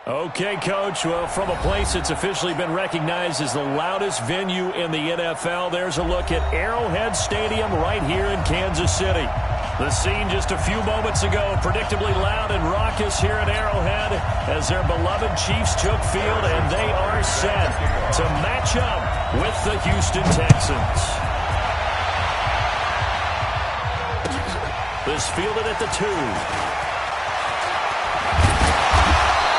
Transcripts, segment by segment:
Okay, Coach. Well, from a place that's officially been recognized as the loudest venue in the NFL, there's a look at Arrowhead Stadium right here in Kansas City. The scene just a few moments ago, predictably loud and raucous here at Arrowhead as their beloved Chiefs took field, and they are set to match up with the Houston Texans. This fielded at the 2.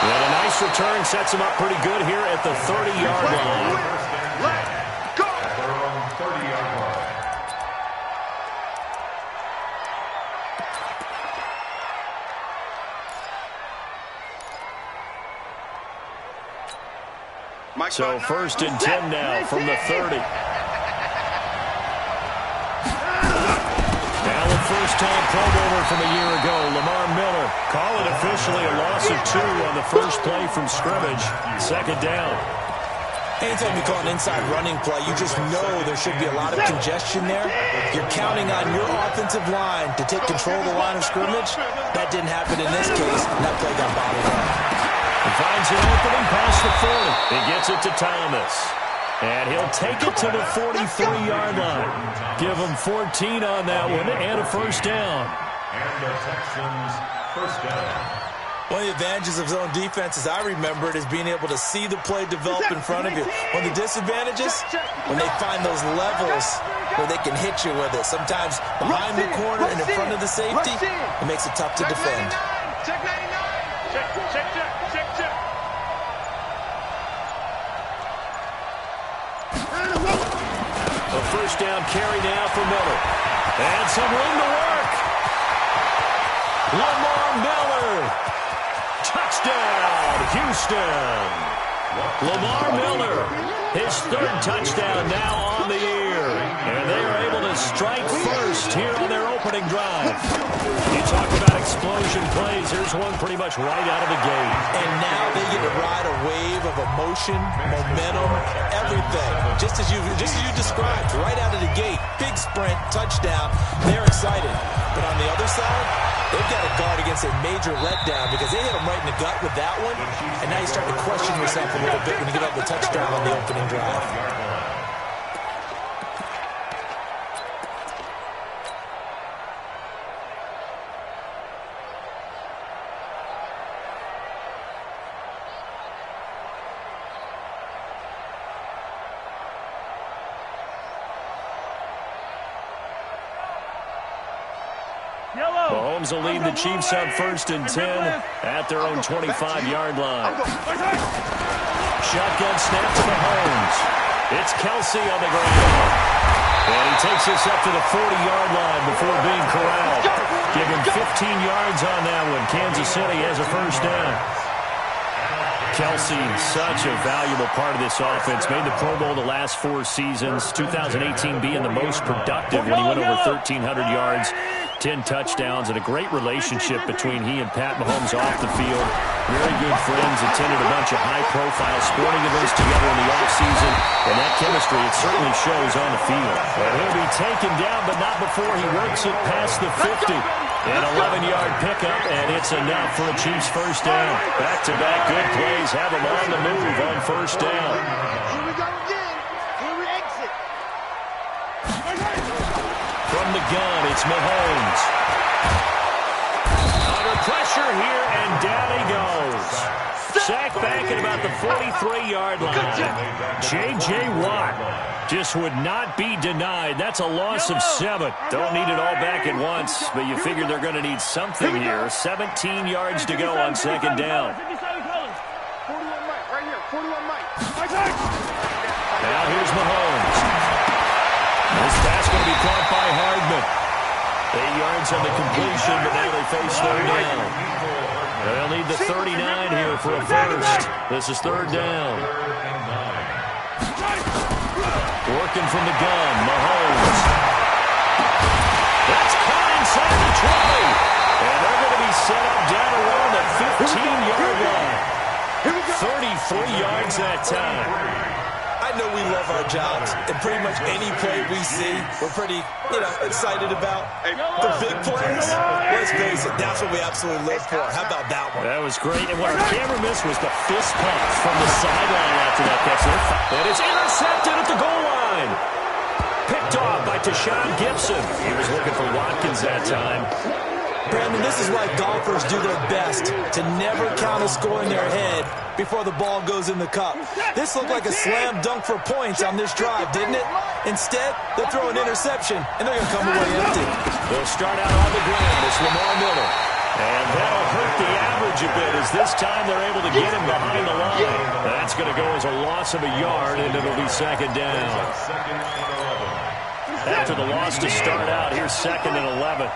And a nice return sets him up pretty good here at the 30-yard line. Let's go! At their own 30-yard line. So first and 10 now from the 30. First-time Pro Bowler from a year ago, Lamar Miller. Call it officially a loss of 2 on the first play from scrimmage. Second down. Anytime you call an inside running play, you just know there should be a lot of congestion there. You're counting on your offensive line to take control of the line of scrimmage. That didn't happen in this case, and that play got bottled up. He finds an opening past the 40. He gets it to Thomas. And he'll take it to the 43-yard line. Give him 14 on that one and a first down. And the Texans first down. One of the advantages of zone defense, as I remember it, is being able to see the play develop in front of you. One of the disadvantages, when they find those levels where they can hit you with it. Sometimes behind the corner and in front of the safety, it makes it tough to defend. Check 99. Check. A first down carry now for Miller. And some room to work. Lamar Miller. Touchdown, Houston. Lamar Miller, his 3rd touchdown now on the year. And they are able to strike first here on their opening drive. You talk about explosion plays. Here's one pretty much right out of the gate. And now they get to ride a wave of emotion, momentum, everything. Just as you described, right out of the gate. Big sprint, touchdown. They're excited. But on the other side, they've got to guard against a major letdown because they hit them right in the gut with that one. And now you start to question yourself a little bit when you get up the touchdown on the opening drive. Mahomes will lead the Chiefs on first and 10 at their own 25-yard line. Shotgun snap to Mahomes. It's Kelsey on the ground. And he takes this up to the 40-yard line before being corralled. Give him 15 yards on that one. Kansas City has a first down. Kelsey, such a valuable part of this offense. Made the Pro Bowl the last 4 seasons. 2018 being the most productive when he went over 1,300 yards. 10 touchdowns, and a great relationship between he and Pat Mahomes off the field. Very good friends, attended a bunch of high-profile sporting events together in the offseason, and that chemistry, it certainly shows on the field. And he'll be taken down, but not before he works it past the 50. An 11-yard pickup, and it's enough for a Chiefs first down. Back-to-back good plays have him on the move on first down. Here we go again. Here we exit. From the gun, it's Mahomes. Under pressure here, and down he goes. Sacked back at about the 43-yard line. J.J. Watt just would not be denied. That's a loss of 7. Don't need it all back at once, but you figure they're going to need something here. 17 yards to go on second down. 41 Mike, right here. 41 Mike. Now here's Mahomes. This pass going to be caught by Hardman. 8 yards on the completion, but now they face third down. They'll need the 39 here for a first. This is third down. Working from the gun, Mahomes. That's caught inside the 20. And they're going to be set up down around the 15-yard line. 33 yards that time. I know we love our jobs, and pretty much any play we see, we're pretty, excited about. The big plays, let's face it, that's what we absolutely live for. How about that one? That was great, and what our camera missed was the fist pump from the sideline after that catch. And it's intercepted at the goal line. Picked off by Tashawn Gibson. He was looking for Watkins that time. Brandon, this is why golfers do their best to never count a score in their head before the ball goes in the cup. This looked like a slam dunk for points on this drive, didn't it? Instead, they'll throw an interception, and they're going to come away empty. They'll start out on the ground. It's Lamar Miller. And that'll hurt the average a bit as this time they're able to get him behind the line. That's going to go as a loss of a yard, and it'll be second down. After the loss to start out, here's second and 11.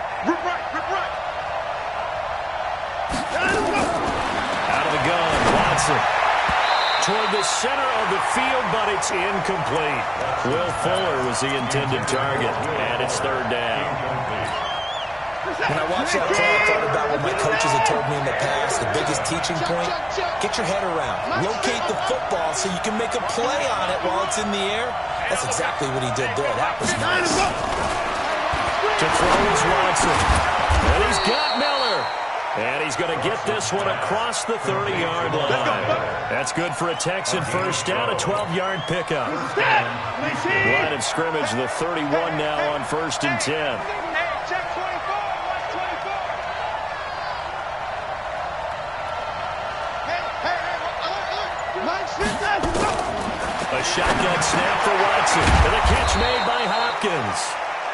Out of the gun, Watson. Toward the center of the field, but it's incomplete. Will Fuller was the intended target, and it's third down. When I watched that play, I thought about what my coaches had told me in the past. The biggest teaching point, get your head around. Locate the football so you can make a play on it while it's in the air. That's exactly what he did there. That was nice. To throw is Watson. And he's got Miller. And he's going to get this one across the 30-yard line. That's good for a Texan first down, a 12-yard pickup. Line of scrimmage, the 31 now on 1st and 10. A shotgun snap for Watson. And a catch made by Hopkins.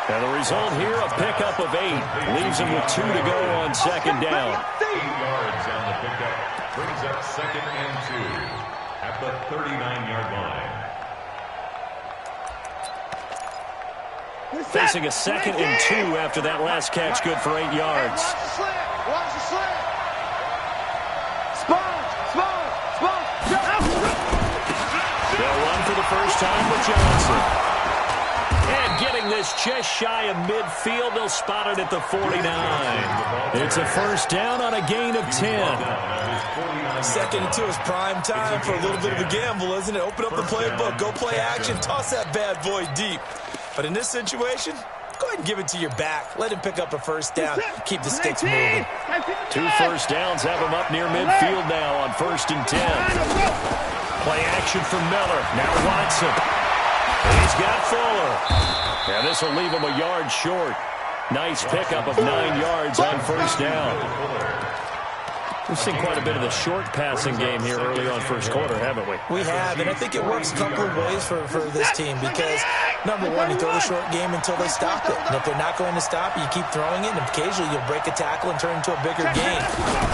And the result here, a pickup of 8. Leaves him with 2 to go on second down. 8 yards on the pickup. Brings up second and 2 at the 39-yard line. Facing a second and 2 after that last catch, good for 8 yards. Watch the slant. They'll run for the first time with Johnson. And getting this just shy of midfield, they'll spot it at the 49. It's a first down on a gain of 10. Second and 2 is prime time for a little bit of a gamble, isn't it? Open up the playbook, go play action, toss that bad boy deep. But in this situation, go ahead and give it to your back. Let him pick up a first down. Keep the sticks moving. 2 first downs have him up near midfield now on 1st and 10. Play action for Miller. Now Watson. He's got Fuller. And this will leave him a yard short. Nice pickup of 9 yards on first down. We've seen quite a bit of the short passing game here early on first quarter, haven't we? We have, and I think it works a couple of ways for this team because, number one, you throw the short game until they stop it. And if they're not going to stop it, you keep throwing it, and occasionally you'll break a tackle and turn it into a bigger game.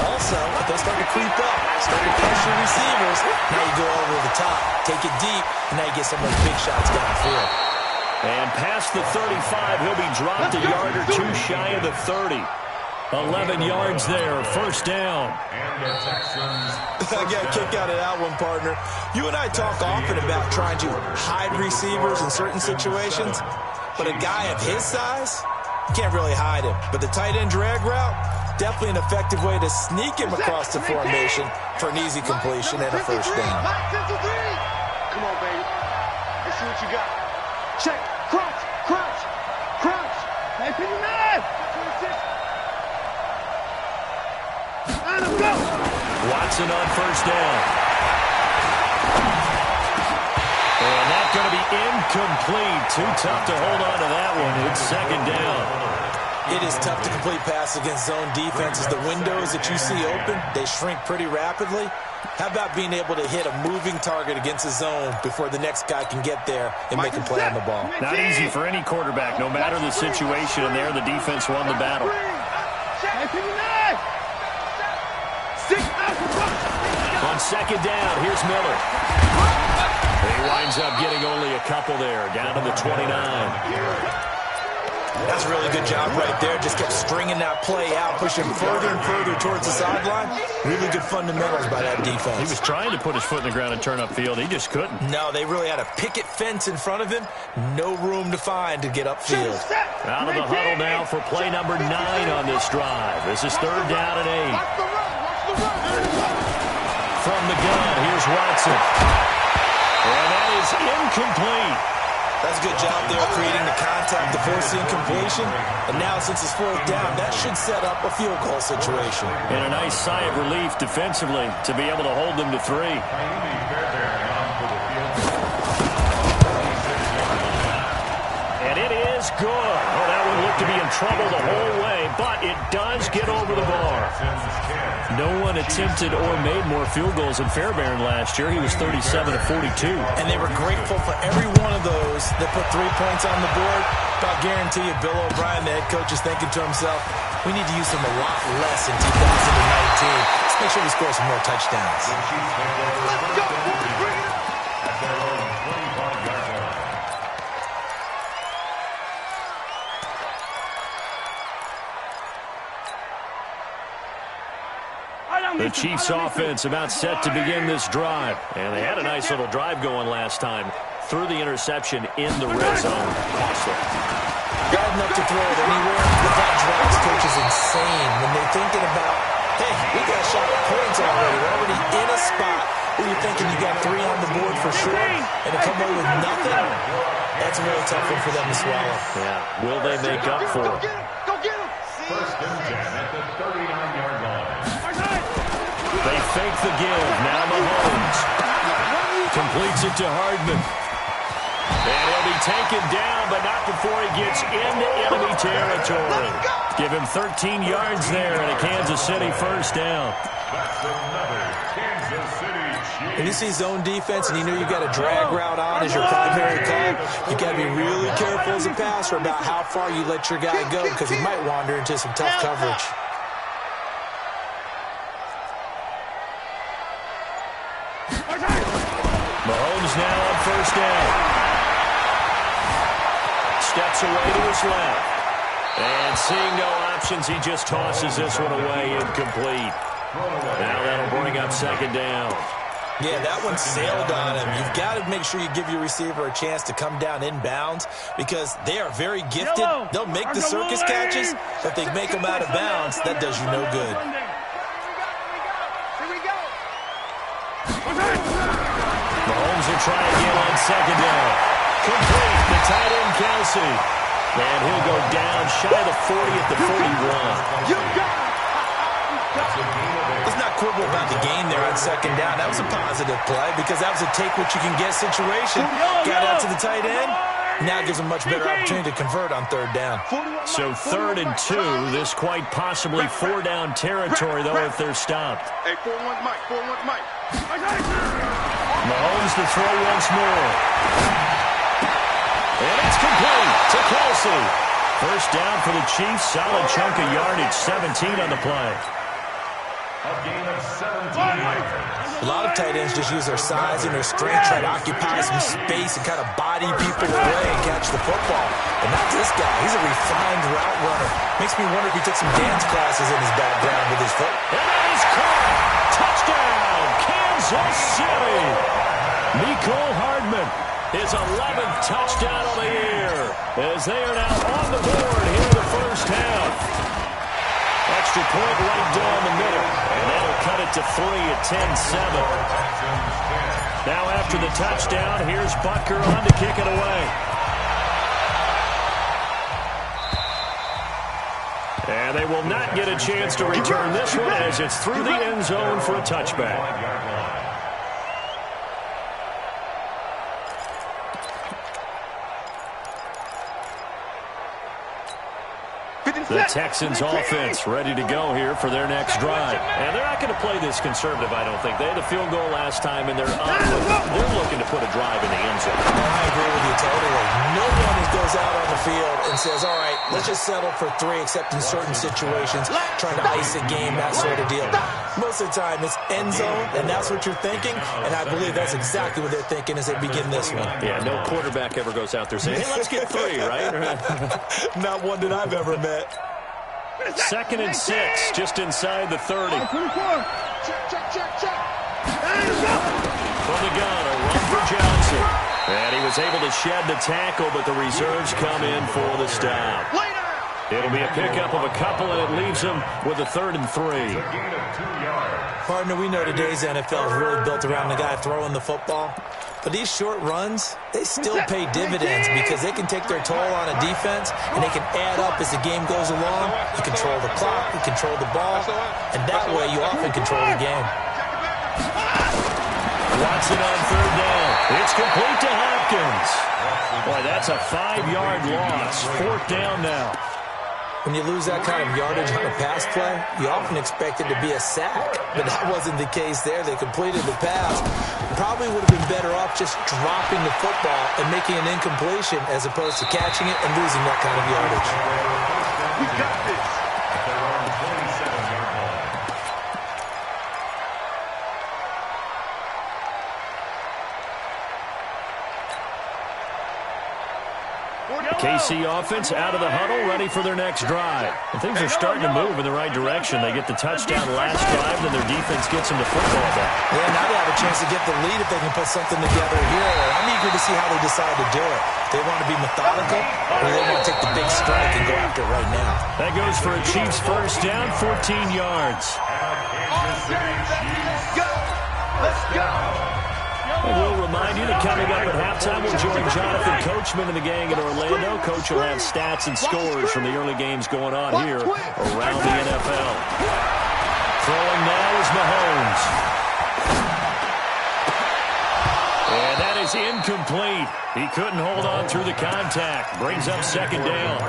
Also, if they start to creep up, start to pressure receivers, now you go over the top, take it deep, and now you get some of those big shots downfield. And past the 35, he'll be dropped a yard or 2 shy of the 30. 11 yards there, first down. And the Texans. I got a kick out of that one, partner. You and I talk often about trying to hide receivers in certain situations, but a guy of his size, you can't really hide him. But the tight end drag route, definitely an effective way to sneak him across the formation for an easy completion and a first down. Come on, baby. Let's see what you got. Check. Crunch. Crunch. Crunch. Hey, pick him up. Watson on first down. And that's going to be incomplete. Too tough to hold on to that one. It's second down. It is tough to complete pass against zone defenses. The windows that you see open, they shrink pretty rapidly. How about being able to hit a moving target against a zone before the next guy can get there and make a play on the ball? Not easy for any quarterback, no matter the situation, and there the defense won the battle. On second down, here's Miller. He winds up getting only a couple there, down to the 29. That's a really good job right there. Just kept stringing that play out, pushing further and further towards the sideline. Really good fundamentals by that defense. He was trying to put his foot in the ground and turn upfield. He just couldn't. No, they really had a picket fence in front of him. No room to find to get upfield. Out of the huddle now for play number 9 on this drive. This is third down and 8. From the gun, here's Watson. And that is incomplete. That's a good job there creating the contact to force the incompletion. And now since it's fourth down, that should set up a field goal situation. And a nice sigh of relief defensively to be able to hold them to 3. And it is good. Oh, that one looked to be in trouble the whole way, but it does get over the bar. No one attempted or made more field goals than Fairbairn last year. He was 37 of 42. And they were grateful for every one of those that put 3 points on the board. But I guarantee you, Bill O'Brien, the head coach, is thinking to himself, we need to use them a lot less in 2019. Let's make sure we score some more touchdowns. Let's go, boys. Bring it up. At their own 25-yard line. The Chiefs offense about set to begin this drive. And they had a nice little drive going last time. Threw the interception in the red zone. Costly. Got enough to throw it anywhere, but that drives coaches insane when they're thinking about, hey, we got shot at points already. We're already in a spot where you're thinking you got 3 on the board for sure, and to come away with nothing, that's a really tough one for them to swallow. Yeah. Will they make up for it? Go get him. First and 10 at the 39-yard line. They fake the give. Now Mahomes completes it to Hardman. And he'll be taken down, but not before he gets into enemy territory. Give him 13 yards there and a Kansas City first down. That's another Kansas City Chiefs. When you see zone defense and you know you've got a drag route on as your primary call, you got to be really careful as a passer about how far you let your guy go because he might wander into some tough coverage. Mahomes now on first down. Steps away to his left. And seeing no options, he just tosses this one away, incomplete. Now that'll bring up second down. Yeah, that one sailed on him. You've got to make sure you give your receiver a chance to come down inbounds because they are very gifted. They'll make the circus catches, but if they make them out of bounds, that does you no good. Mahomes will try again on second down. Complete. The tight end, Kelsey. And he'll go down shy of the 40 at the 41. You got it. Let's not quibble about the gain there on second down. That was a positive play because that was a take-what-you-can-get situation. Got out to the tight end. Now gives them much better opportunity to convert on third down. So 3rd and 2. This quite possibly 4-down territory, though, if they're stopped. Hey, 4-1 Mike. 4-1 Mike. Mahomes to throw once more. And it's complete to Kelsey. First down for the Chiefs. Solid chunk of yardage. 17 on the play. A gain of 17 yards. A lot of tight ends just use their size and their strength, try to occupy some space and kind of body people away and catch the football. But not this guy. He's a refined route runner. Makes me wonder if he took some dance classes in his background with his foot. And that is caught. Touchdown, Kansas City. Nicole Hardman, his 11th touchdown of the year, as they are now on the board here in the first half. Extra point right down the middle, and that'll cut it to 3 at 10-7. Now after the touchdown, here's Butker on to kick it away. And they will not get a chance to return this one as it's through the end zone for a touchback. The Texans offense ready to go here for their next drive. And they're not going to play this conservative, I don't think. They had a field goal last time, and they're looking to put a drive in the end zone. I agree with you totally. No one goes out on the field and says, all right, let's just settle for 3 except in certain situations, trying to ice a game, that sort of deal. Most of the time, it's end zone, and that's what you're thinking, and I believe that's exactly what they're thinking as they begin this one. Yeah, no quarterback ever goes out there saying, hey, let's get 3, right? Not one that I've ever met. 2nd and 6, just inside the 30. Check. From the gun, a run for Johnson. And he was able to shed the tackle, but the reserves come in for the stop. It'll be a pickup of a couple, and it leaves him with a 3rd and 3. Gain of 2 yards. Partner, we know today's NFL is really built around the guy throwing the football. But these short runs, they still pay dividends because they can take their toll on a defense, and they can add up as the game goes along. You control the clock, you control the ball, and that way you often control the game. Watson on 3rd down. It's complete to Hopkins. Boy, that's a 5-yard loss. 4th down now. When you lose that kind of yardage on a pass play, you often expect it to be a sack. But that wasn't the case there. They completed the pass. Probably would have been better off just dropping the football and making an incompletion as opposed to catching it and losing that kind of yardage. We got this. At their own 27-yard line. KC offense out of the huddle, ready for their next drive. And things are starting to move in the right direction. They get the touchdown last drive, then their defense gets them the football back. Yeah, now they have a chance to get the lead if they can put something together here. I'm eager to see how they decide to do it. They want to be methodical, or they want to take the big strike and go after it right now. That goes for a Chiefs first down, 14 yards. Go. Let's go. And we'll remind you that coming up at halftime, we'll join Jonathan Coachman and the gang in Orlando. Coach will have stats and scores from the early games going on here around the NFL. Throwing now is Mahomes. And that is incomplete. He couldn't hold on through the contact. Brings up 2nd down.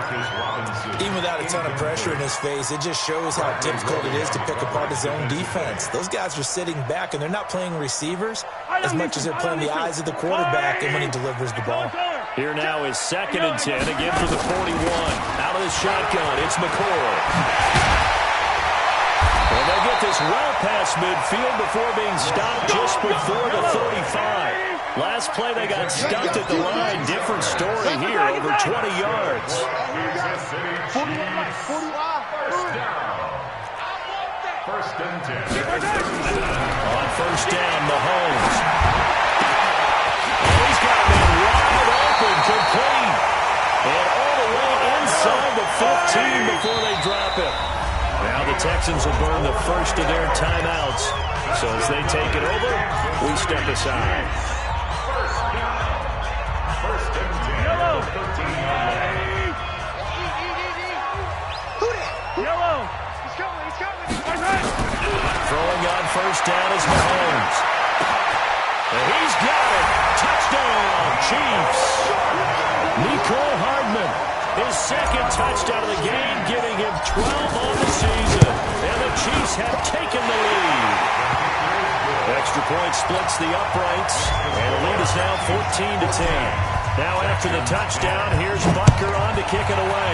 Even without a ton of pressure in his face, it just shows how difficult it is to pick apart his own defense. Those guys are sitting back, and they're not playing receivers as much as they're playing the eyes of the quarterback and when he delivers the ball. Here now is 2nd and 10, again for the 41. Out of the shotgun, it's McCoy. And they get this well past midfield before being stopped just before the 35. Last play, they got stumped at the line. Different story here, over 20 yards. First and 10. On 1st down, Mahomes. He's got a man wide open, complete. And all the way inside the 15 before they drop it. Now the Texans will burn the first of their timeouts. So as they take it over, we step aside. First and 10. Yellow. 13-yard line. Yellow. He's coming. Throwing on 1st down is Mahomes. And he's got it. Touchdown, Chiefs. Nicole Hardman, his 2nd touchdown of the game, giving him 12 on the season. And the Chiefs have taken the lead. Extra point splits the uprights. And the lead is now 14-10. Now after the touchdown, here's Butker on to kick it away.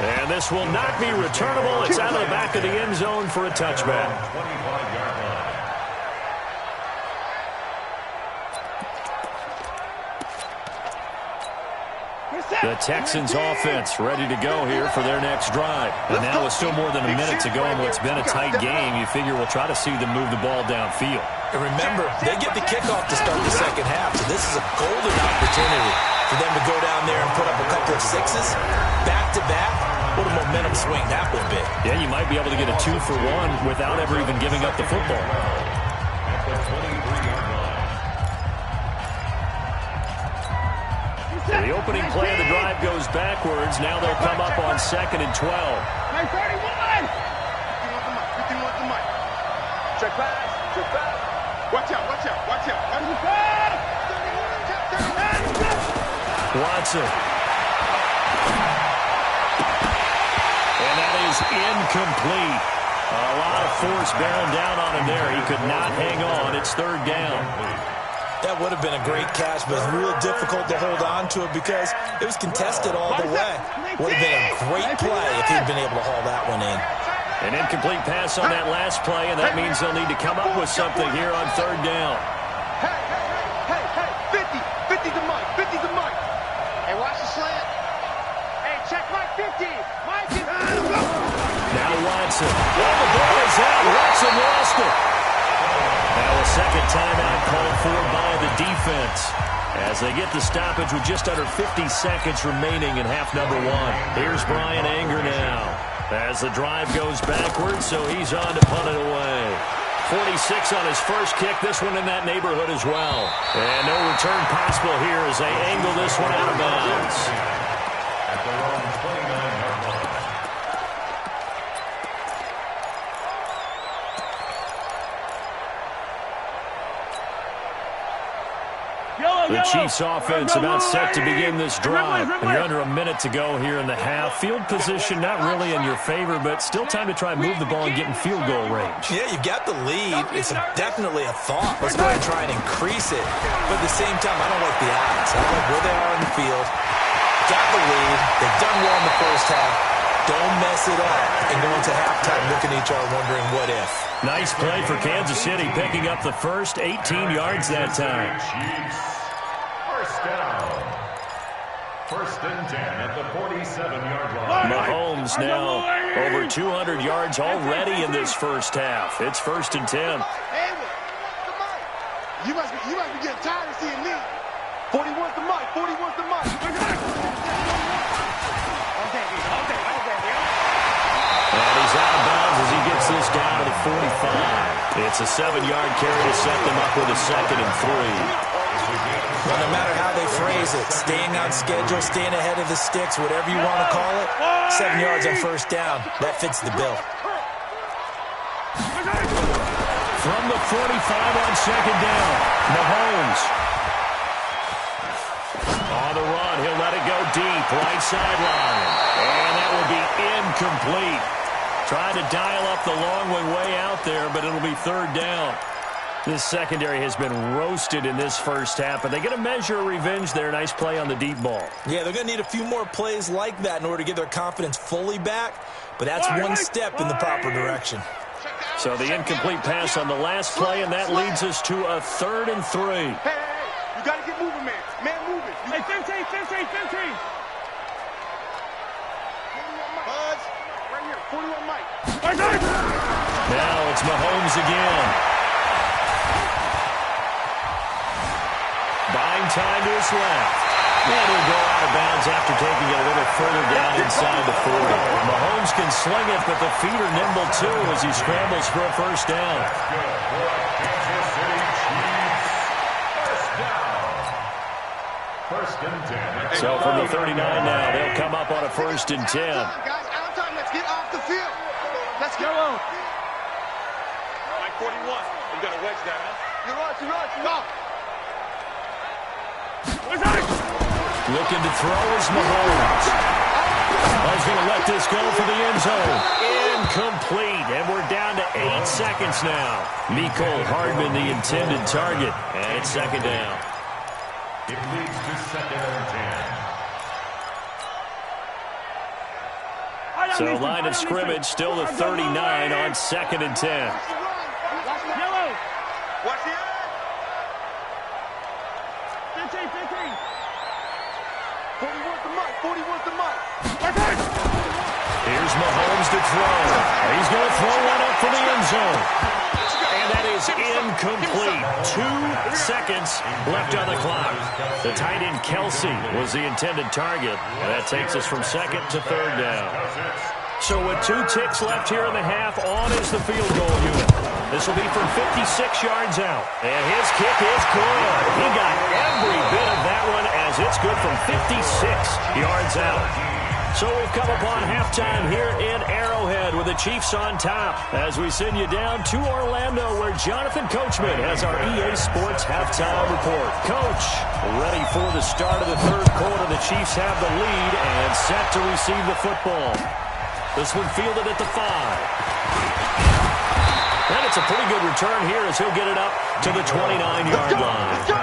And this will not be returnable. It's out of the back of the end zone for a touchback. 25-yard line. The Texans offense ready to go here for their next drive. And now with still more than a minute to go in what's been a tight game, you figure we'll try to see them move the ball downfield. And remember, they get the kickoff to start the 2nd half, so this is a golden opportunity for them to go down there and put up a couple of sixes back-to-back. What a momentum swing that would be. Yeah, you might be able to get a 2-for-1 without ever even giving up the football. At the 23-yard line. The opening play of the drive goes backwards. Now they'll come up on 2nd and 12. Hey, 31! 51 the mic. Check pass. Watch out. Watson. And that is incomplete. A lot of force bearing down on him there. He could not hang on. It's 3rd down. That would have been a great catch, but it's real difficult to hold on to it because it was contested all the way. Would have been a great play if he'd been able to haul that one in. An incomplete pass on that last play, and that means they'll need to come up with something here on 3rd down. Hey, 50 the mic. Hey, watch the slant. Hey, check Mike 50. Mike is Now Watson. Well, the ball is out. Watson lost it. Now a 2nd timeout called for by the defense. as they get the stoppage with just under 50 seconds remaining in half number one. Here's Brian Anger now as the drive goes backwards, so he's on to punt it away. 46 on his first kick, this one in that neighborhood as well. And no return possible here as they angle this one out of bounds. At their own 29-yard line. The Chiefs offense about set to begin this drive. And you're under a minute to go here in the half. Field position not really in your favor, but still time to try and move the ball and get in field goal range. Yeah, you've got the lead. It's definitely a thought. Let's go ahead and try and increase it. But at the same time, I don't like the odds. I don't like where they are on the field. Got the lead. They've done well in the first half. Don't mess it up and go into halftime looking at each other wondering what if. Nice play for Kansas City, picking up the first 18 yards that time. Chiefs. First down. First and 10 at the 47-yard line. Mahomes now over 200 yards already in this first half. It's first and 10. You must be getting tired of seeing me. 40 wants the mic. 40 wants the mic. And he's out of bounds as he gets this down to the 45. It's a 7-yard carry to set them up with a 2nd and 3. Well, no matter how they phrase it, staying on schedule, staying ahead of the sticks, whatever you want to call it, 7 yards on first down, that fits the bill. From the 45 on second down, Mahomes. On the run, he'll let it go deep, right sideline. And that will be incomplete. Trying to dial up the long one way out there, but it'll be third down. This secondary has been roasted in this first half, but they get a measure of revenge there. Nice play on the deep ball. Yeah, they're going to need a few more plays like that in order to get their confidence fully back, but that's one step in the proper direction. So the incomplete pass on the last play, and that leads us to a 3rd and 3. Hey, you got to get moving, man. Man, move it. Hey, 15. 41 Mike. Buzz, right here. 41 Mike. Now it's Mahomes again. Buying time to his left. And he'll go out of bounds after taking it a little further down inside the 40. Mahomes can sling it, but the feet are nimble too as he scrambles for a first down. Kansas City Chiefs. First down. First and 10. So from the 39 now, they'll come up on a 1st and 10. Guys, out of time. Let's get off the field. Let's go. Mike 41. You got to wedge that, huh? You're right. Go. Looking to throw is Mahomes. He's going to let this go for the end zone. Incomplete, and we're down to 8 seconds now. Mecole Hardman, the intended target, and it's 2nd down. It leads to 2nd and 10. So line of scrimmage still the 39 on 2nd and 10. Yellow. Watch the 15. 40 wants the mic. Here's Mahomes to throw. He's going to throw one up for the end zone. And that is incomplete. 2 seconds left on the clock. The tight end Kelsey was the intended target. And that takes us from 2nd to 3rd down. So with 2 ticks left here in the half, on is the field goal unit. This will be from 56 yards out. And his kick is good. He got every bit of that one as it's good from 56 yards out. So we've come upon halftime here in Arrowhead with the Chiefs on top as we send you down to Orlando where Jonathan Coachman has our EA Sports halftime report. Coach, ready for the start of the 3rd quarter. The Chiefs have the lead and set to receive the football. This one fielded at the 5. And it's a pretty good return here as he'll get it up to the 29-yard line. The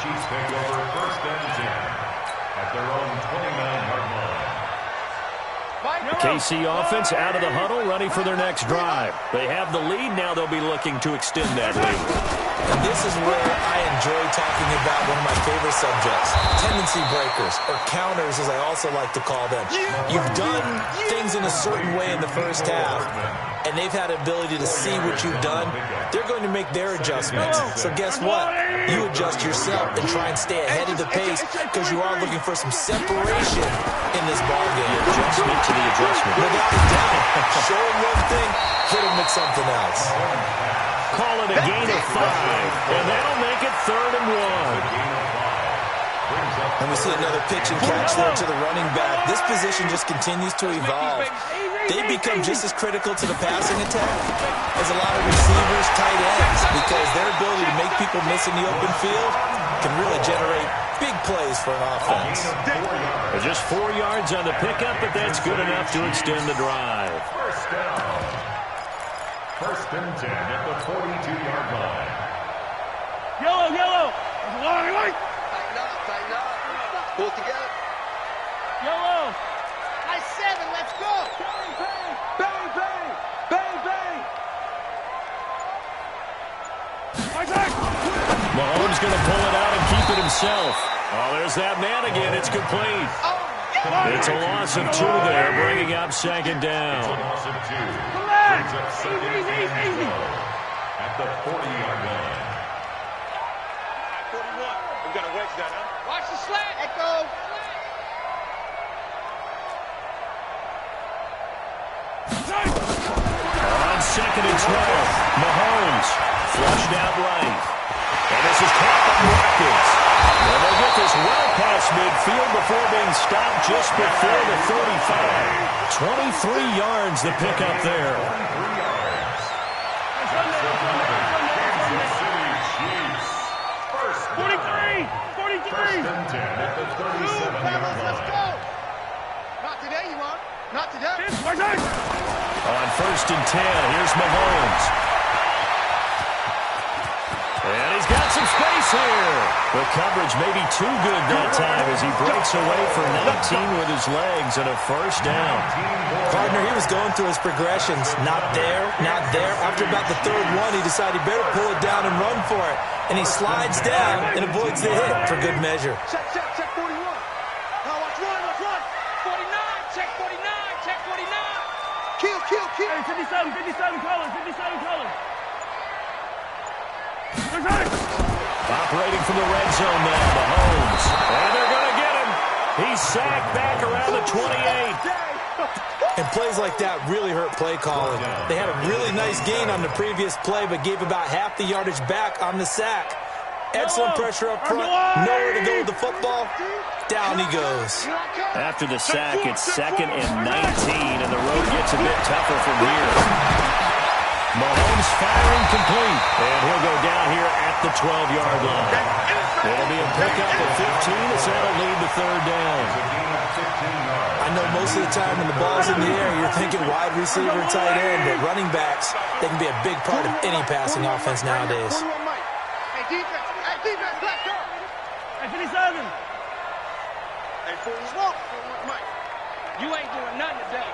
Chiefs take over 1st and 10 at their own 29-yard line. The KC offense out of the huddle, ready for their next drive. They have the lead. Now they'll be looking to extend that lead. And this is where I enjoy talking about one of my favorite subjects, tendency breakers, or counters as I also like to call them. You've done things in a certain way in the first half, and they've had the ability to see what you've done. They're going to make their adjustments. So guess what? You adjust yourself and try and stay ahead of the pace because you are looking for some separation in this ballgame. Adjustment to the adjustment. Without a doubt. Show them one thing, hit them with something else. Call it a gain of 5, and that'll make it 3rd and 1. And we see another pitch and catch there to the running back. This position just continues to evolve. They become just as critical to the passing attack as a lot of receivers, tight ends, because their ability to make people miss in the open field can really generate big plays for an offense. Just 4 yards on the pickup, but that's good enough to extend the drive. First down. 1st and 10 at the 42-yard line. Yellow. Tighten up. Pull it together. Yellow. Nice 7, let's go. Bang. Mahomes going to pull it out and keep it himself. Oh, there's that man again. It's complete. It's a loss of 2 there, bringing up 2nd down. Loss of 2. Brings up 2nd and 12 at the 40-yard line. 41. We got to wedge that, huh? Watch the slant. Echo. On 2nd and 12, Mahomes flushed out right. And this is caught by Watkins. And they'll get this well past midfield before being stopped just before the 35. 23 yards the pickup there. 23 yards. Kansas City Chiefs. 43. 1st and 10 at the 37-yard Let's line. go. Not today, you want? Not today. On 1st and 10, here's Mahomes. And he's got some space here. The coverage may be too good that time as he breaks away for 19 with his legs and a 1st down. Gardner, he was going through his progressions. Not there. After about the 3rd one, he decided he better pull it down and run for it. And he slides down and avoids the hit for good measure. Check 41. Now watch run. 49, check 49. Kill. Hey, 57 colors. Operating from the red zone now, Mahomes. And they're going to get him. He's sacked back around the 28. And plays like that really hurt play calling. They had a really nice gain on the previous play, but gave about half the yardage back on the sack. Excellent pressure up front. Nowhere to go with the football. Down he goes. After the sack, it's 2nd and 19, and the road gets a bit tougher from here. Mahomes firing complete, and he'll go down here at the 12-yard line. It'll be a pickup of 15, as that'll lead to 3rd down. I know most of the time when the ball's in the air, you're thinking wide receiver, tight end, but running backs, they can be a big part of any passing offense nowadays. Hey, defense, left up. Hey, 57. Hey, 41. Mike. You ain't doing nothing today.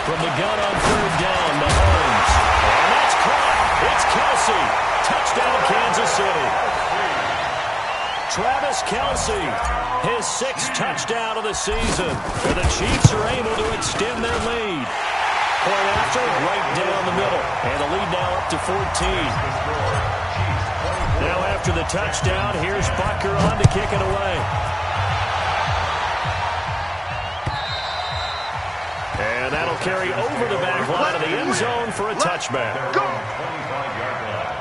From the gun on 3rd down, Mahomes. And that's caught. It's Kelsey. Touchdown, Kansas City. Travis Kelsey, his 6th touchdown of the season. And the Chiefs are able to extend their lead. Point after, right down the middle. And the lead now up to 14. Now after the touchdown, here's Bucker on to kick it away. And that'll carry over the back line of the end zone for a touchback. 25-yard line.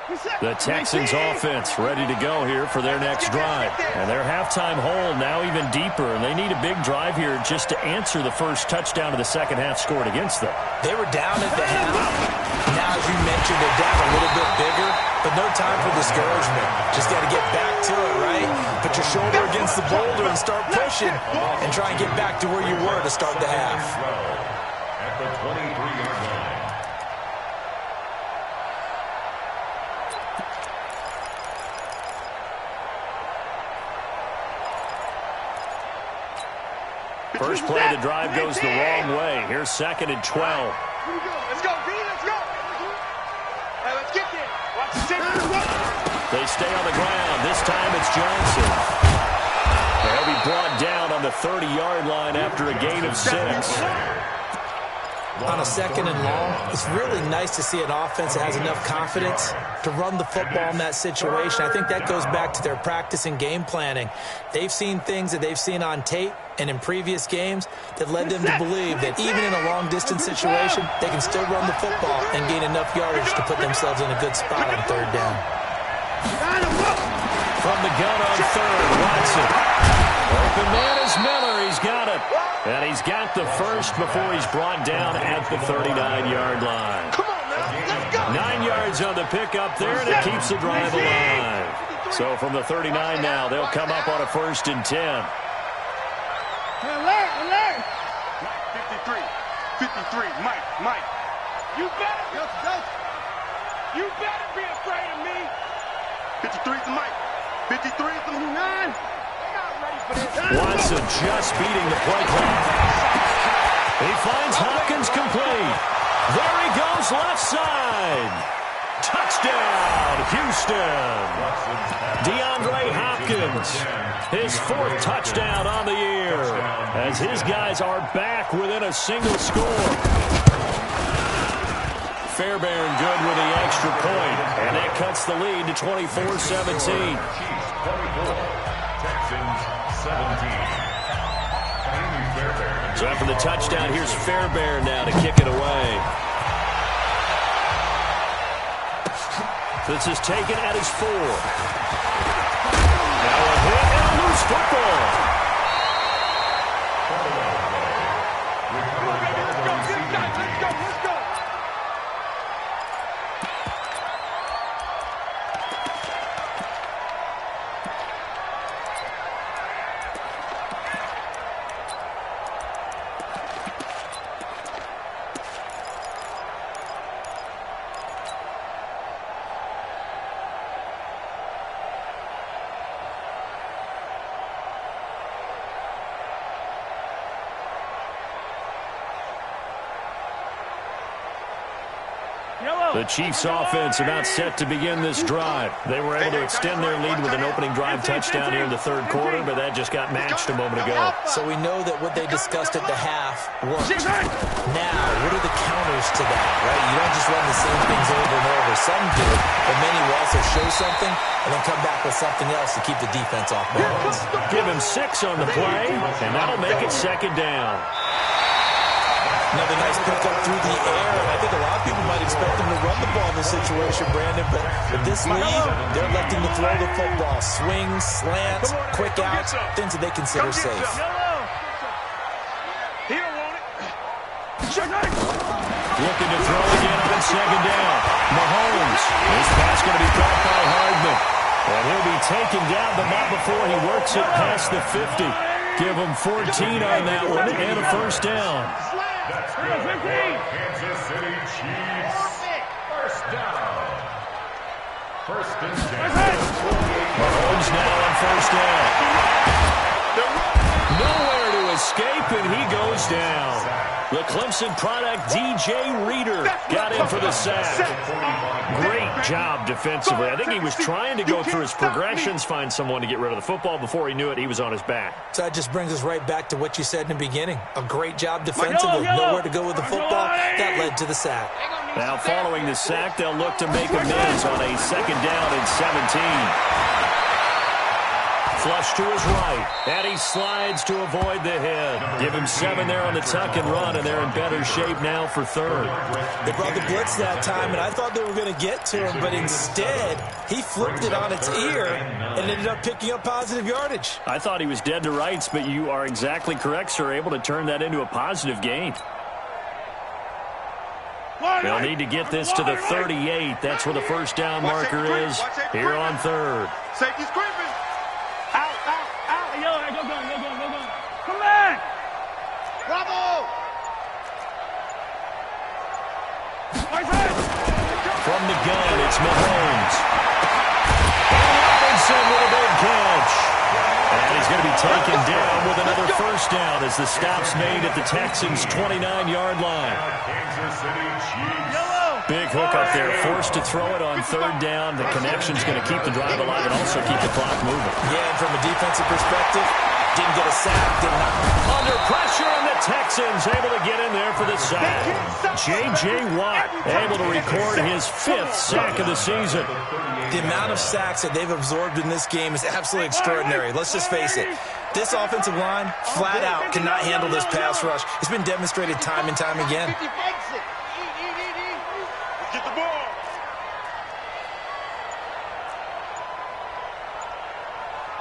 The Texans offense ready to go here for their next drive. And their halftime hole now even deeper. And they need a big drive here just to answer the first touchdown of the second half scored against them. They were down at the half. Now, as you mentioned, they're down a little bit bigger, but no time for discouragement. Just got to get back to it, right? Put your shoulder against the boulder and start pushing and try and get back to where you were to start the half. At the 23-yard line. First play of the drive goes the wrong way. Here's 2nd and 12. Let's go, B, let's go. Hey, let's get there. Watch the center. They stay on the ground. This time it's Johnson. They'll be brought down on the 30-yard line after a gain of 6. On a 2nd and long, it's really nice to see an offense that has enough confidence to run the football in that situation. I think that goes back to their practice and game planning. They've seen things that they've seen on tape and in previous games that led them to believe that even in a long-distance situation, they can still run the football and gain enough yardage to put themselves in a good spot on 3rd down. From the gun on 3rd, Watson. Open man is Miller. He's got it. And he's got the first before he's brought down at the 39-yard line. Come on, now. Let's go. 9 yards on the pickup there, and it keeps the drive alive. So from the 39 now, they'll come up on a 1st and 10. Alert. 53, Mike. You better be afraid of me. 53 to Mike. 53 to 9. Watson just beating the play clock. He finds Hopkins complete. There he goes, left side. Touchdown, Houston. DeAndre Hopkins, his 4th touchdown on the year, as his guys are back within a single score. Fairbairn good with the extra point, and that cuts the lead to 24-17. Texans 17. So after the touchdown, here's Fairbairn now to kick it away. This is taken at his 4. Now a hit and a loose football. Let's go. The Chiefs offense about set to begin this drive. They were able to extend their lead with an opening drive touchdown here in the 3rd quarter, but that just got matched a moment ago. So we know that what they discussed at the half worked. Now, what are the counters to that, right? You don't just run the same things over and over. Some do, but many will also show something and then come back with something else to keep the defense off balance. Give him 6 on the play, and that'll make it 2nd down. Another nice pickup through the air, and I think a lot of people might expect them to run the ball in this situation, Brandon, but with this lead, they're electing to throw the football. Swings, slants, quick outs, things that they consider safe. He don't want it. Looking to throw again on 2nd down. Mahomes. This pass going to be caught by Hardman. And he'll be taken down, but not before he works it past the 50. Give him 14 on that one and a 1st down. That's good. Kansas City Chiefs. 1st down. 1st and 10. Mahomes now on 1st down. Nowhere to escape, and he goes down. The Clemson product, DJ Reader, got in for the sack. Great job defensively. I think he was trying to go through his progressions, find someone to get rid of the football. Before he knew it, he was on his back. So that just brings us right back to what you said in the beginning. A great job defensively. Nowhere to go with the football. That led to the sack. Now following the sack, they'll look to make amends on a 2nd down and 17. flush to his right, and he slides to avoid the hit. Give him 7 there on the tuck and run, and they're in better shape now for third. They brought the blitz that time, and I thought they were going to get to him, but instead, he flipped it on its ear and ended up picking up positive yardage. I thought he was dead to rights, but you are exactly correct, sir, able to turn that into a positive gain. They'll need to get this to the 38. That's where the first down marker is here on third. Safety's creeping. Out. Yo, go. Come back. Bravo. From the gun, it's Mahomes. And Robinson with a big catch. And he's going to be taken down with another first down as the stop's made at the Texans' 29-yard line. Big hook up there, forced to throw it on third down. The connection's going to keep the drive alive and also keep the clock moving. Yeah, and from a defensive perspective, didn't get a sack, did not. Under pressure, and the Texans able to get in there for the sack. J.J. Watt able to record his 5th sack of the season. The amount of sacks that they've absorbed in this game is absolutely extraordinary. Let's just face it. This offensive line, flat out, cannot handle this pass rush. It's been demonstrated time and time again. Get the ball.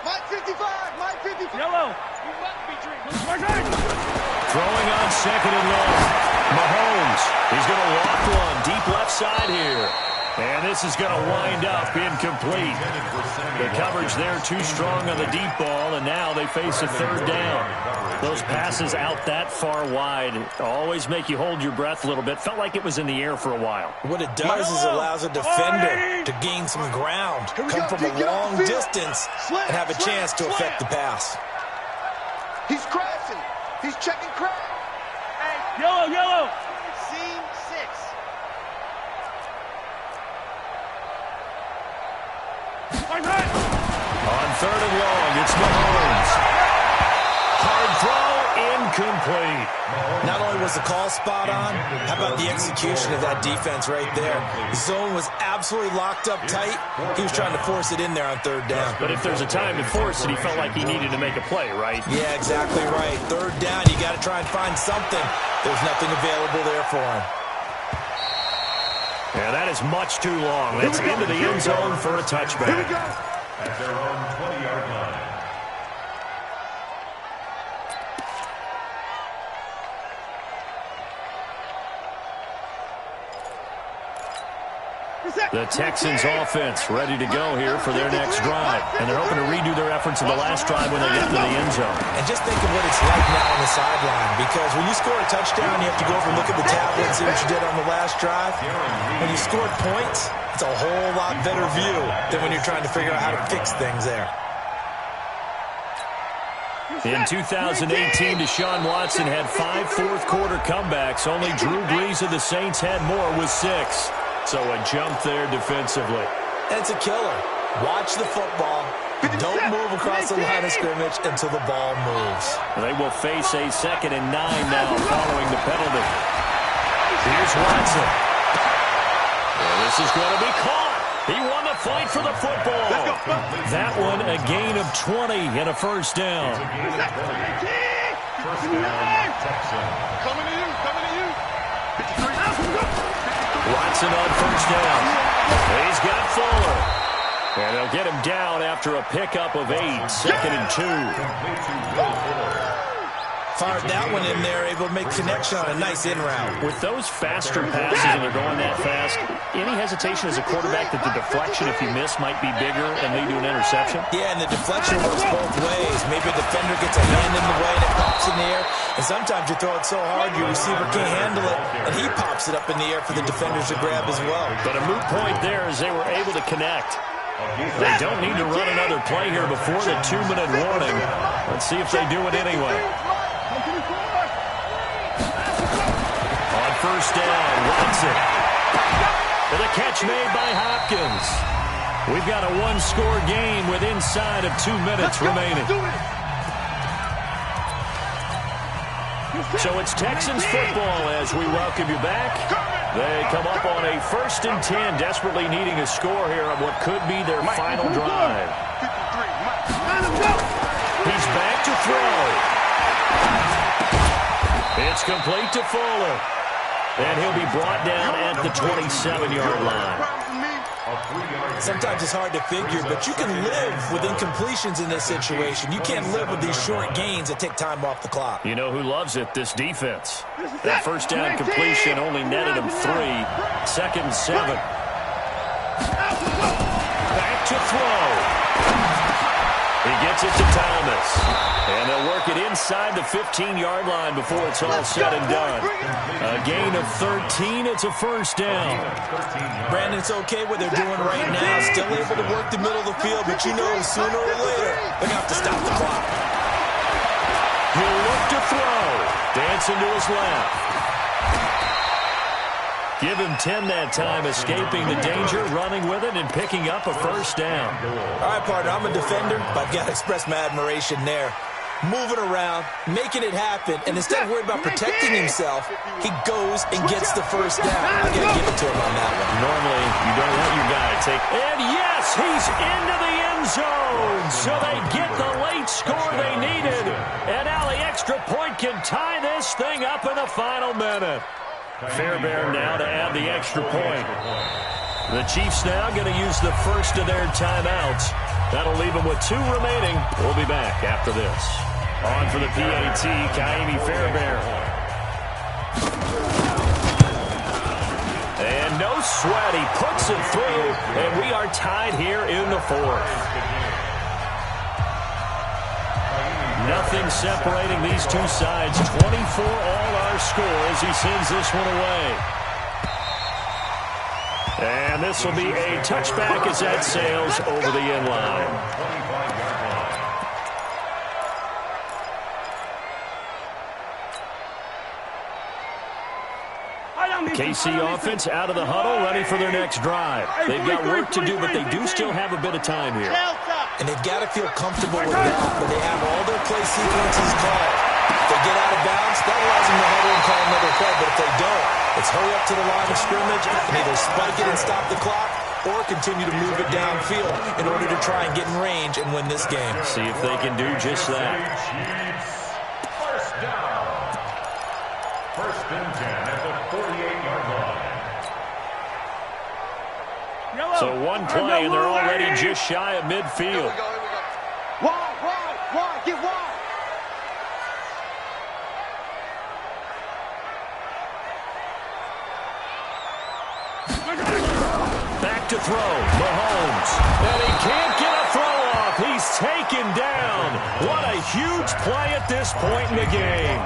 Mike 55. Yellow. You must be drinking. Throwing on second and long. Mahomes, he's going to walk one deep left side here. And this is going to wind up incomplete. The coverage there too strong on the deep ball, and now they face a third down. Those passes out that far wide always make you hold your breath a little bit. Felt like it was in the air for a while. What it does is allows a defender to gain some ground, come from a long distance, and have a chance to affect the pass. He's crashing. He's checking crash. Hey, yellow. Scene 6. On third and long, it's Mahomes. Hard throw, incomplete. Not only was the call spot on, how about the execution of that defense right there? The zone was absolutely locked up tight. He was trying to force it in there on third down. But if there's a time to force it, he felt like he needed to make a play, right? Yeah, exactly right. Third down, you got to try and find something. There's nothing available there for him. Yeah, that is much too long. That's into the end zone for a touchback. At their own 20-yard line. The Texans offense ready to go here for their next drive. And they're hoping to redo their efforts in the last drive when they get to the end zone. And just think of what it's like now on the sideline. Because when you score a touchdown, you have to go over and look at the tablet and see what you did on the last drive. When you scored points, it's a whole lot better view than when you're trying to figure out how to fix things there. In 2018, Deshaun Watson had 5 fourth-quarter comebacks. Only Drew Brees of the Saints had more with 6. So a jump there defensively. And it's a killer. Watch the football. Don't move across the line of scrimmage until the ball moves. They will face a 2nd and 9 now following the penalty. Here's Watson. Well, this is going to be caught. He won the fight for the football. That one a gain of 20 and a first down. First down, Texans. Coming to you. 53. Watson on first down. He's got Fuller. And they'll get him down after a pickup of 8. 2nd and 2. Fired that one in there, able to make connection on a nice in route. With those faster passes and they're going that fast, any hesitation as a quarterback that the deflection, if you miss, might be bigger and lead to an interception? Yeah, and the deflection works both ways. Maybe a defender gets a hand in the way and it pops in the air. And sometimes you throw it so hard your receiver can't handle it, and he pops it up in the air for the defenders to grab as well. But a moot point there as they were able to connect. They don't need to run another play here before the 2-minute warning. Let's see if they do it anyway. On first down, Watson. And the catch made by Hopkins. We've got a 1-score game with inside of 2 minutes remaining. So it's Texans football as we welcome you back. They come up on a 1st and 10, desperately needing a score here on what could be their final drive. 53. He's back to throw. It's complete to Fuller. And he'll be brought down at the 27-yard line. Sometimes it's hard to figure, but you can live with incompletions in this situation. You can't live with these short gains that take time off the clock. You know who loves it? This defense. That first down completion only netted him 3. 2nd and 7. Back to throw. He gets it to Thomas. And they'll work it inside the 15-yard line before it's all said and done. A gain of 13. It's a first down. Brandon, it's okay what they're doing right now. Still able to work the middle of the field, but you know sooner or later they're going to have to stop the clock. He'll look to throw. Dancing to his left. Give him 10 that time, escaping the danger, running with it, and picking up a first down. All right, partner, I'm a defender, but I've got to express my admiration there. Moving around, making it happen, and instead of worried about protecting himself, he goes and gets the first down. I got to give it to him on that one. Normally, you don't let your guy take... And yes, he's into the end zone, so they get the late score they needed. And now the extra point can tie this thing up in the final minute. Fairbairn now to add the extra point. The Chiefs now going to use the first of their timeouts. That'll leave them with 2 remaining. We'll be back after this. On for the PAT, Kaimi Fairbairn. And no sweat. He puts it through, and we are tied here in the 4th. Nothing separating these two sides. 24 all our score as he sends this one away. And this will be a touchback as that sails over the end line. KC offense out of the huddle, ready for their next drive. They've got work to do, but they do still have a bit of time here. And they've got to feel comfortable with that, but they have all their play sequences called. If they get out of bounds, that allows them to huddle and call another play, but if they don't, it's hurry up to the line of scrimmage and either spike it and stop the clock or continue to move it downfield in order to try and get in range and win this game. See if they can do just that. First down. 1st and 10 at the 48-yard line. So one play, and they're already just shy of midfield. Wide, get wide. Back to throw, Mahomes. And he can't get a throw off. He's taken down. What a huge play at this point in the game.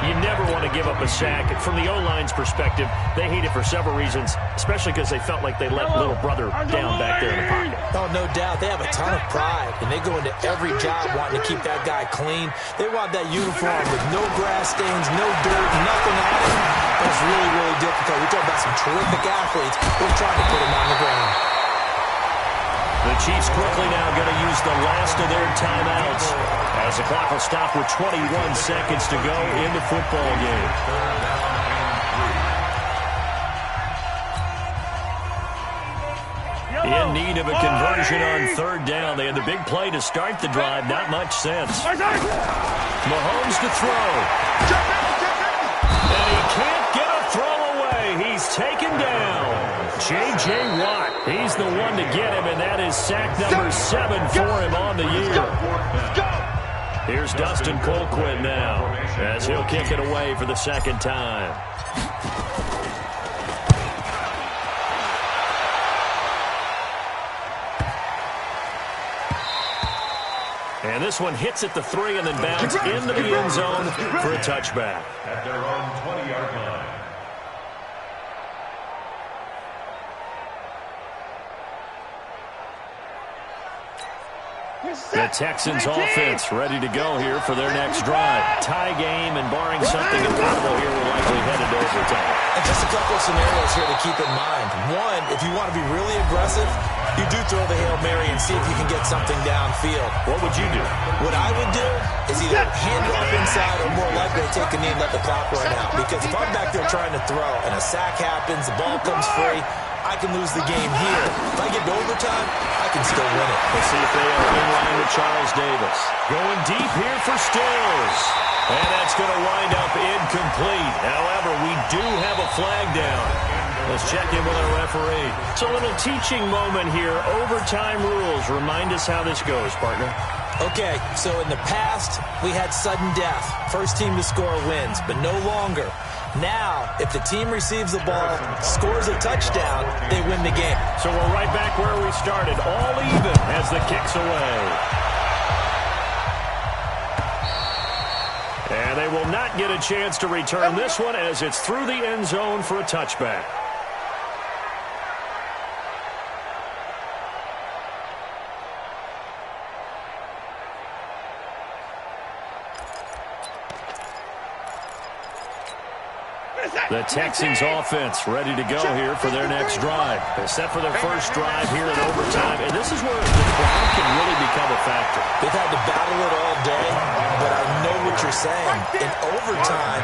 You never want to give up a sack. From the O-line's perspective, they hate it for several reasons, especially because they felt like they let little brother down back there in the pocket. Oh, no doubt. They have a ton of pride, and they go into every job wanting to keep that guy clean. They want that uniform with no grass stains, no dirt, nothing on it. That's really, really difficult. We're talking about some terrific athletes. We're trying to put them on the ground. The Chiefs quickly now going to use the last of their timeouts as the clock will stop with 21 seconds to go in the football game. In need of a conversion on 3rd down. They had the big play to start the drive. Not much sense. Mahomes to throw. And he can't get a throw away. He's taken down. J.J. Watt, he's the one to get him, and that is sack number 7 for him on the year. Here's Dustin Colquitt now, as he'll kick it away for the 2nd time. And this one hits at the 3 and then bounces into the end zone for a touchback. At their own 20-yard line. The Texans offense ready to go here for their next drive. Tie game, and barring something incredible here, we're likely headed to overtime. And just a couple of scenarios here to keep in mind. One, if you want to be really aggressive, you do throw the Hail Mary and see if you can get something downfield. What would you do? What I would do is either hand it off inside or more likely to take a knee and let the clock run out. Because if I'm back there trying to throw and a sack happens, the ball comes free, I can lose the game here. If I get to overtime, I can still win it. Let's see if they are in line with Charles Davis. Going deep here for Stills. And that's going to wind up incomplete. However, we do have a flag down. Let's check in with our referee. It's a little teaching moment here. Overtime rules. Remind us how this goes, partner. Okay, so in the past, we had sudden death. First team to score wins, but no longer. Now, if the team receives the ball, scores a touchdown, they win the game. So we're right back where we started. All even as the kick's away. And they will not get a chance to return this one as it's through the end zone for a touchback. The Texans offense ready to go here for their next drive. They're set for their first drive here in overtime. And this is where the crowd can really become a factor. They've had to battle it all day, but I know what you're saying. In overtime,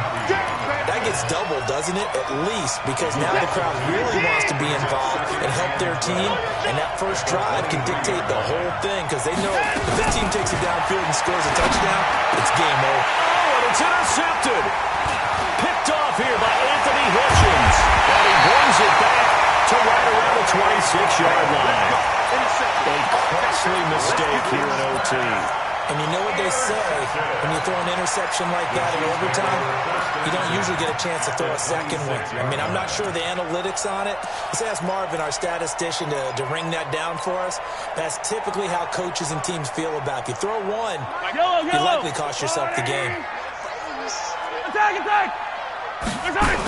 that gets doubled, doesn't it? At least, because now the crowd really wants to be involved and help their team. And that first drive can dictate the whole thing because they know if this team takes it downfield and scores a touchdown, it's game over. Oh, and it's intercepted. Picked off here by Anthony Hitchens. And he brings it back to right around the 26-yard line. A costly mistake here in OT. And you know what they say, when you throw an interception like that in overtime, you don't usually get a chance to throw a second one. I mean, I'm not sure the analytics on it. Let's ask Marvin, our statistician, to ring that down for us. That's typically how coaches and teams feel about it. You throw one, you likely cost yourself the game. Attack!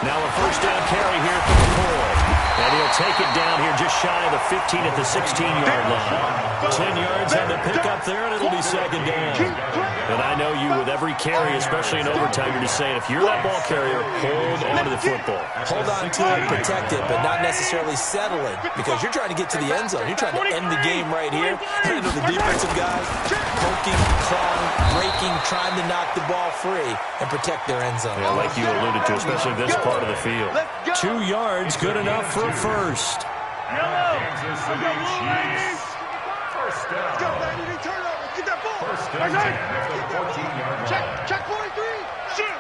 Now a first down carry here for McCoy. And he'll take it down here just shy of the 15 at the 16-yard line. 10 yards on the pickup there, and it'll be second down. And I know you, with every carry, especially in overtime, you're just saying, if you're that ball carrier, hold on to the football. Hold on to it, protect it, but not necessarily settle it, because you're trying to get to the end zone. You're trying to end the game right here. And the defensive guys poking, clawing, breaking, trying to knock the ball free and protect their end zone. Yeah, like you alluded to, especially this part of the field. 2 yards, good enough for a first. Kansas City Chiefs. First down. Let's go, man. You need to turn over. Get that ball. First down at the 14-yard line. Check 43. Shoot.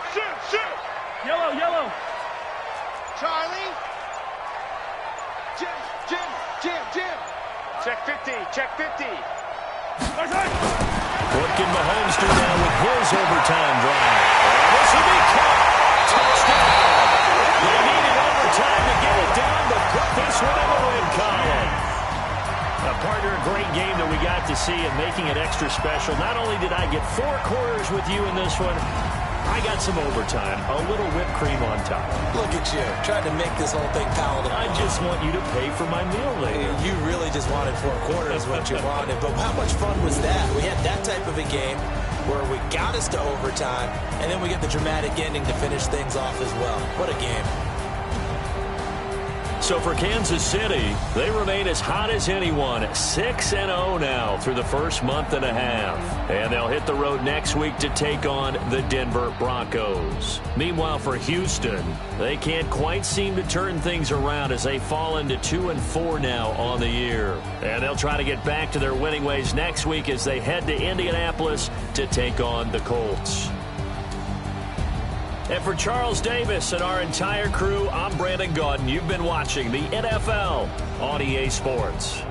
Yellow. Charlie. Jim. Check 50. What can Mahomes do now with his overtime drive? This will be caught. Touchdown. They needed overtime to get it down to put this one in the win column. Partner, a great game that we got to see and making it extra special. Not only did I get 4 quarters with you in this one, I got some overtime, a little whipped cream on top. Look at you, trying to make this whole thing palatable. I just want you to pay for my meal later. You really just wanted 4 quarters what you wanted, but how much fun was that? We had that type of a game where we got us to overtime, and then we get the dramatic ending to finish things off as well. What a game. So for Kansas City, they remain as hot as anyone, 6-0 now through the first month and a half. And they'll hit the road next week to take on the Denver Broncos. Meanwhile, for Houston, they can't quite seem to turn things around as they fall into 2-4 now on the year. And they'll try to get back to their winning ways next week as they head to Indianapolis to take on the Colts. And for Charles Davis and our entire crew, I'm Brandon Gaudin. You've been watching the NFL on EA Sports.